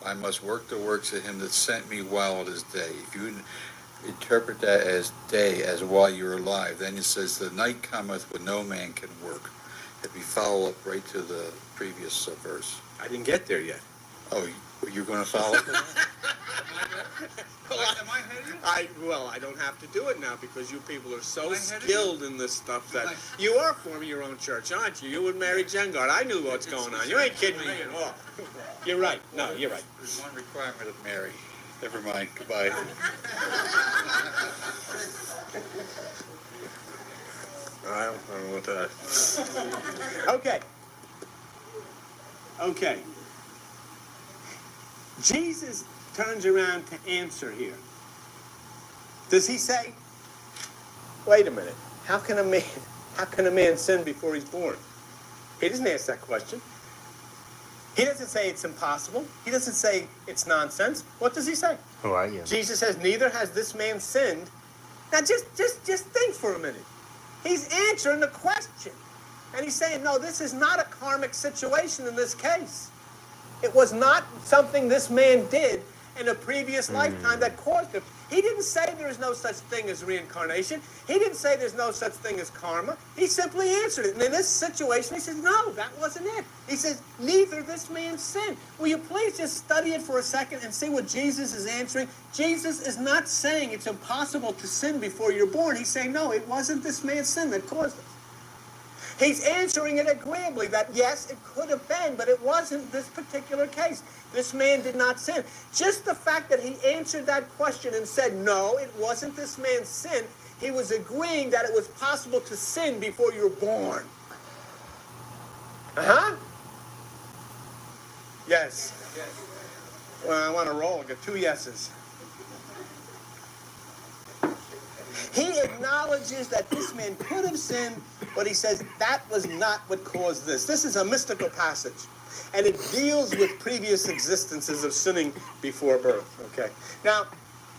I must work the works of him that sent me while it is day. If you interpret that as day, as while you're alive, then it says the night cometh when no man can work. If you follow up right to the previous verse. I didn't get there yet. Oh, you're going to follow up? I don't have to do it now because you people are so skilled in this stuff that you are forming your own church, aren't you? You and Mary Jengard. I knew what's going on. You ain't kidding me at all. You're right. No, you're right. There's one requirement of Mary. Never mind. Goodbye. I don't know what that. Okay. Jesus turns around to answer here. Does he say, wait a minute, how can a man sin before he's born? He doesn't ask that question. He doesn't say it's impossible. He doesn't say it's nonsense. What does he say? Who are you? Jesus says, neither has this man sinned. Now just think for a minute. He's answering the question. And he's saying, no, this is not a karmic situation in this case. It was not something this man did in a previous lifetime that caused it. He didn't say there is no such thing as reincarnation. He didn't say there's no such thing as karma. He simply answered it. And in this situation, he says, no, that wasn't it. He says, neither this man sinned. Will you please just study it for a second and see what Jesus is answering? Jesus is not saying it's impossible to sin before you're born. He's saying, no, it wasn't this man's sin that caused it. He's answering it agreeably that, yes, it could have been, but it wasn't this particular case. This man did not sin. Just the fact that he answered that question and said, no, it wasn't this man's sin, he was agreeing that it was possible to sin before you were born. Uh-huh? Yes. Well, I want to roll. I got 2 yeses. He acknowledges that this man could have sinned, but he says that was not what caused this. This is a mystical passage, and it deals with previous existences of sinning before birth. Okay. Now,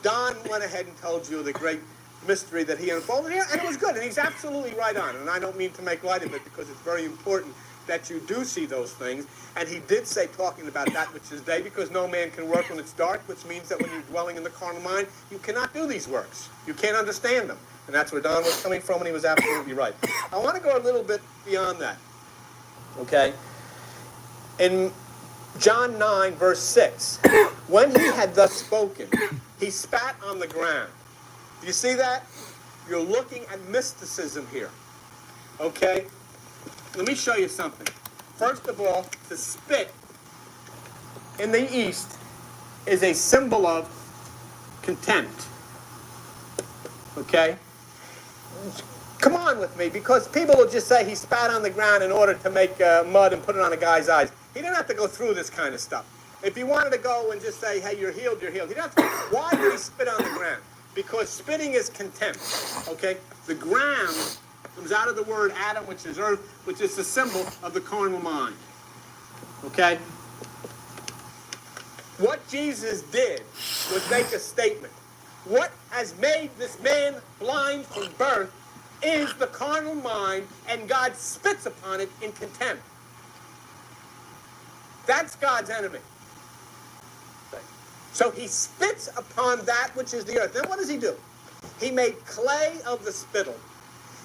Don went ahead and told you the great mystery that he unfolded here, and it was good, and he's absolutely right on. And I don't mean to make light of it because it's very important that you do see those things. And he did say, talking about that which is day, because no man can work when it's dark, which means that when you're dwelling in the carnal mind, you cannot do these works. You can't understand them. And that's where Don was coming from, and he was absolutely right. I want to go a little bit beyond that. Okay? In John 9, verse 6, when he had thus spoken, he spat on the ground. Do you see that? You're looking at mysticism here. Okay? Let me show you something. First of all, to spit in the East is a symbol of contempt. Okay? Come on with me, because people will just say he spat on the ground in order to make mud and put it on a guy's eyes. He didn't have to go through this kind of stuff. If he wanted to go and just say, hey, you're healed, you're healed. He didn't have to. Why did he spit on the ground? Because spitting is contempt. Okay? The ground comes out of the word Adam, which is earth, which is the symbol of the carnal mind. Okay? What Jesus did was make a statement. What has made this man blind from birth is the carnal mind, and God spits upon it in contempt. That's God's enemy. So he spits upon that which is the earth. Then what does he do? He made clay of the spittle.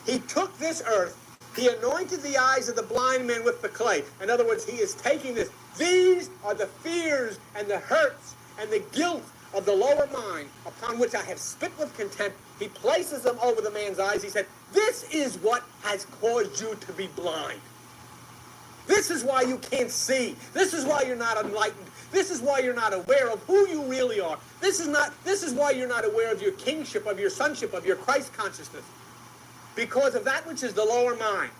He took this earth, he anointed the eyes of the blind man with the clay. In other words, he is taking this. These are the fears and the hurts and the guilt of the lower mind upon which I have spit with contempt. He places them over the man's eyes. He said, this is what has caused you to be blind. This is why you can't see. This is why you're not enlightened. This is why you're not aware of who you really are. This is why you're not aware of your kingship, of your sonship, of your Christ consciousness. Because of that which is the lower mind.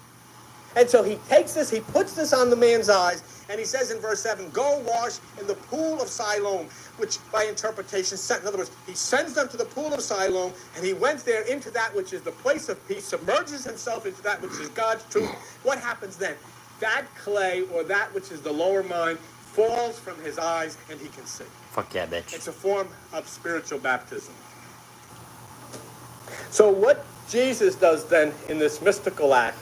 And so he takes this, he puts this on the man's eyes, and he says in verse 7, go wash in the pool of Siloam, which by interpretation, in other words, he sends them to the pool of Siloam, and he went there into that which is the place of peace, submerges himself into that which is God's truth. What happens then? That clay, or that which is the lower mind, falls from his eyes, and he can see. Fuck yeah, bitch. It's a form of spiritual baptism. So what Jesus does then in this mystical act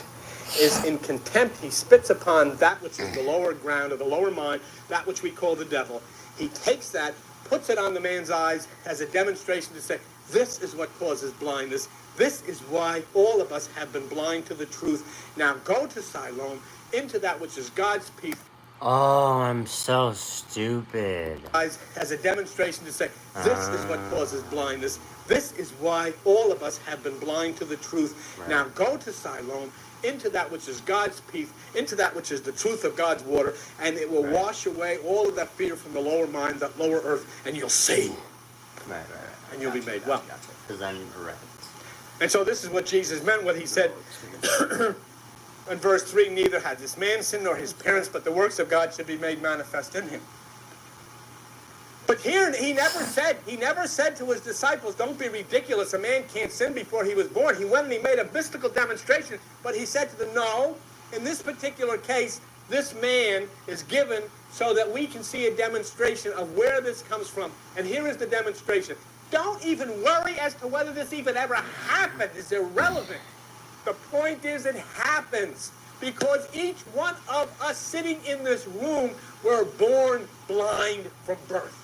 is in contempt he spits upon that which is the lower ground or the lower mind, that which we call the devil. he takes that, puts it on the man's eyes as a demonstration to say, this is what causes blindness. This is why all of us have been blind to the truth. Now go to Siloam, into that which is God's peace. Oh, I'm so stupid. As a demonstration to say, this is what causes blindness. This is why all of us have been blind to the truth. Right. Now go to Siloam, into that which is God's peace, into that which is the truth of God's water, and it will wash away all of that fear from the lower mind, that lower earth, and you'll see. Right. And you'll be made well. Because I'm right. And so this is what Jesus meant when he said in verse 3, neither had this man sinned nor his parents, but the works of God should be made manifest in him. But here he never said to his disciples, don't be ridiculous, a man can't sin before he was born. He went and he made a mystical demonstration, but he said to them, no, in this particular case, this man is given so that we can see a demonstration of where this comes from. And here is the demonstration. Don't even worry as to whether this even ever happened. It's irrelevant. The point is it happens because each one of us sitting in this room were born blind from birth.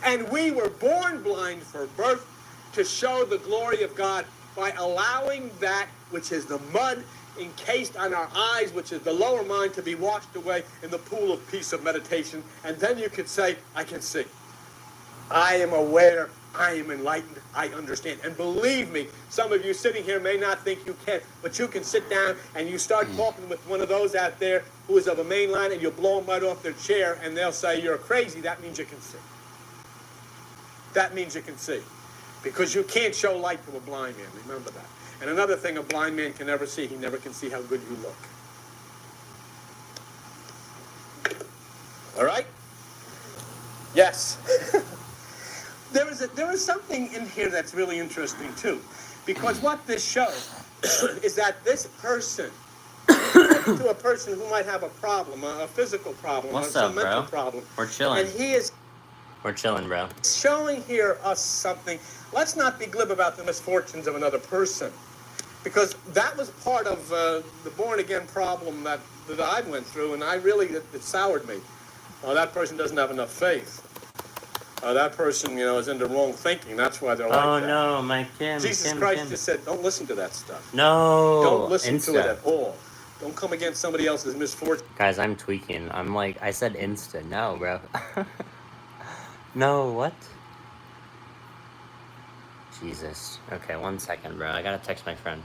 And we were born blind from birth to show the glory of God by allowing that which is the mud encased on our eyes, which is the lower mind, to be washed away in the pool of peace of meditation. And then you could say, I can see. I am aware. I am enlightened. I understand. And believe me, some of you sitting here may not think you can, but you can sit down and you start talking with one of those out there who is of a main line, and you'll blow them right off their chair, and they'll say, you're crazy. That means you can see. That means you can see. Because you can't show light to a blind man. Remember that. And another thing a blind man can never see, he never can see how good you look. All right? Yes. There is something in here that's really interesting, too. Because what this shows is that this person, to a person who might have a problem, a physical problem, What's some up, mental bro? problem. We're chilling. And he is We're chilling, bro. showing here us something. Let's not be glib about the misfortunes of another person. Because that was part of the born-again problem that I went through, and it soured me. That person doesn't have enough faith. That person, is into wrong thinking. That's why they're like that. Oh no, my Kim. Jesus Kim, Christ Kim. just said, don't listen to that stuff. No. Don't listen to it Insta. at all. Don't come against somebody else's misfortune. Guys, I'm tweaking. I said Insta. No, bro. No, what? Jesus. Okay, 1 second, bro. I gotta text my friend.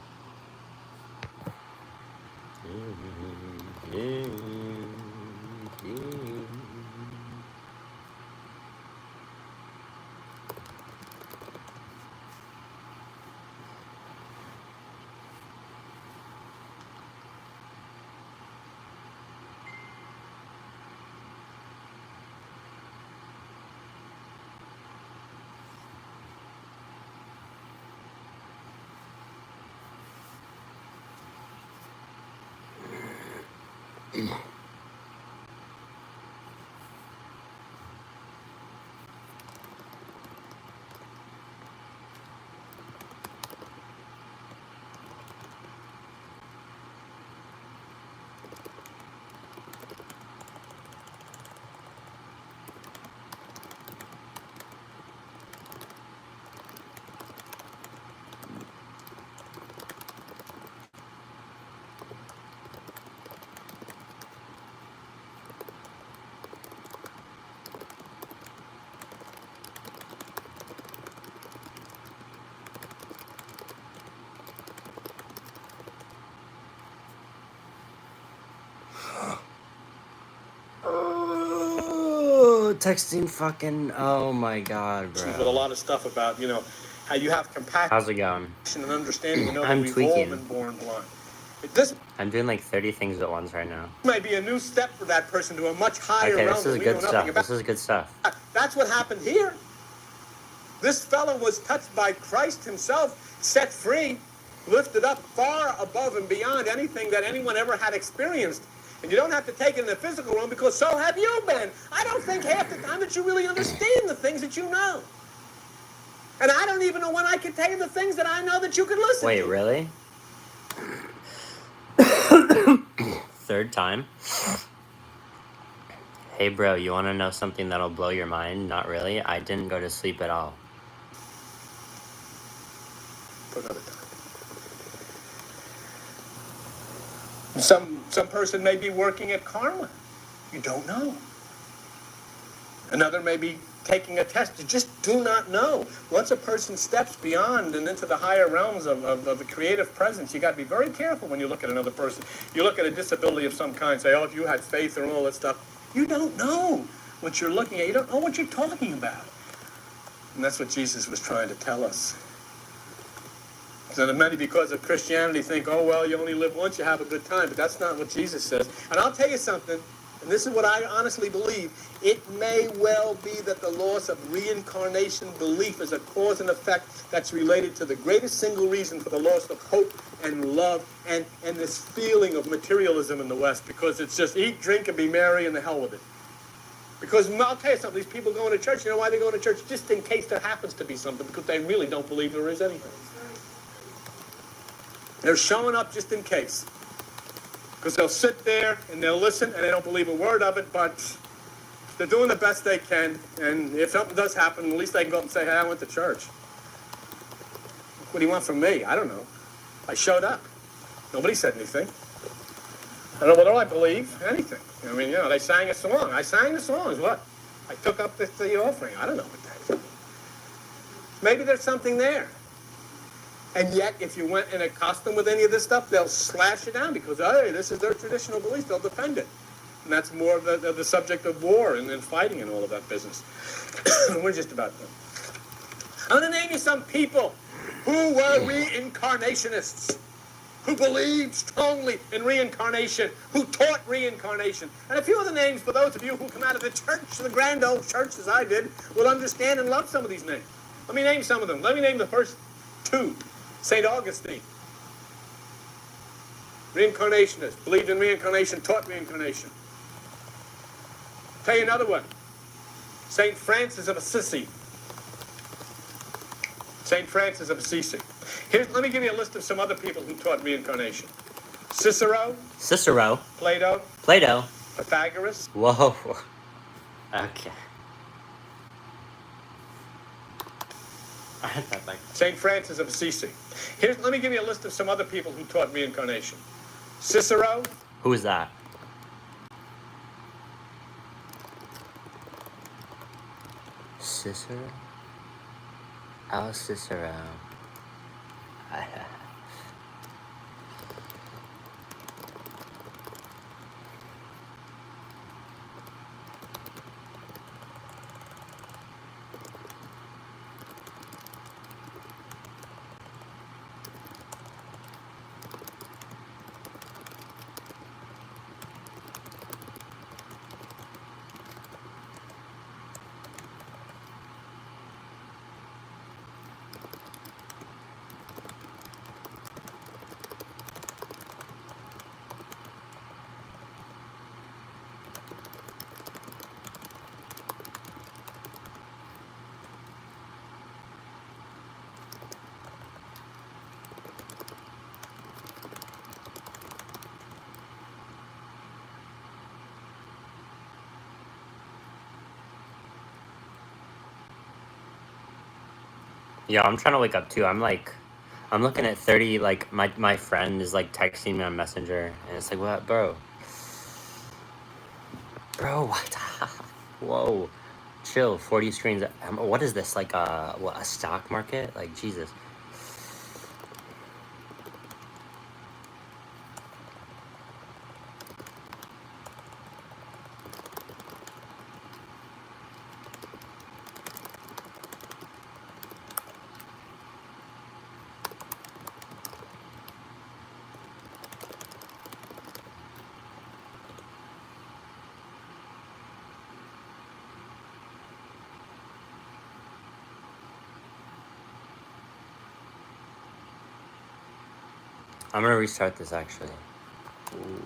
Texting fucking. Oh my god, With a bro. lot of stuff about, how you have compassion How's it going? and understanding. That I'm we've tweaking. all been born blind. This I'm doing like 30 things at once right now. may be a new step for that person to a much higher Okay, realm this that is we good know stuff. nothing about. This is good stuff. That's what happened here. This fellow was touched by Christ himself, set free, lifted up far above and beyond anything that anyone ever had experienced. And you don't have to take it in the physical realm, because so have you been. I don't think half the time that you really understand the things that you know. And I don't even know when I can tell you the things that I know that you can listen Wait, to. really? Third time. Hey, bro, you want to know something that'll blow your mind? Not really. I didn't go to sleep at all. For another time. Some person may be working at karma. You don't know. Another may be taking a test. You just do not know. Once a person steps beyond and into the higher realms of the creative presence, you got to be very careful when you look at another person. You look at a disability of some kind, say, oh, if you had faith and all that stuff. You don't know what you're looking at. You don't know what you're talking about. And that's what Jesus was trying to tell us. So that many, because of Christianity, think, oh, well, you only live once, you have a good time. But that's not what Jesus says. And I'll tell you something, and this is what I honestly believe. It may well be that the loss of reincarnation belief is a cause and effect that's related to the greatest single reason for the loss of hope and love and this feeling of materialism in the West, because it's just eat, drink, and be merry, and the hell with it. Because I'll tell you something, these people going to church, you know why they go to church? Just in case there happens to be something, because they really don't believe there is anything. They're showing up just in case. Because they'll sit there and they'll listen and they don't believe a word of it, but they're doing the best they can. And if something does happen, at least they can go up and say, hey, I went to church. What do you want from me? I don't know. I showed up. Nobody said anything. I don't know whether I believe anything. I mean, they sang a song. I sang the songs. What? I took up the offering. I don't know what that is. Maybe there's something there. And yet, if you went in a costume with any of this stuff, they'll slash it down because, hey, this is their traditional belief. They'll defend it. And that's more of the subject of war and fighting and all of that business. We're just about done. I'm going to name you some people who were reincarnationists, who believed strongly in reincarnation, who taught reincarnation. And a few of the names for those of you who come out of the church, the grand old church as I did, will understand and love some of these names. Let me name some of them. Let me name the first two. St. Augustine, reincarnationist, believed in reincarnation, taught reincarnation. Tell you another one. St. Francis of Assisi. St. Francis of Assisi. Let me give you a list of some other people who taught reincarnation. Cicero. Plato. Pythagoras. Whoa. Okay. St. Francis of Assisi. Let me give you a list of some other people who taught reincarnation. Cicero. Who is that? Cicero? Oh, Cicero. Yo, I'm trying to wake up too. I'm looking at 30, my friend is texting me on Messenger, and it's like, what, bro? Bro, what? Whoa. Chill, 40 screens. What is this, a stock market? Jesus. I'm gonna restart this actually. Ooh.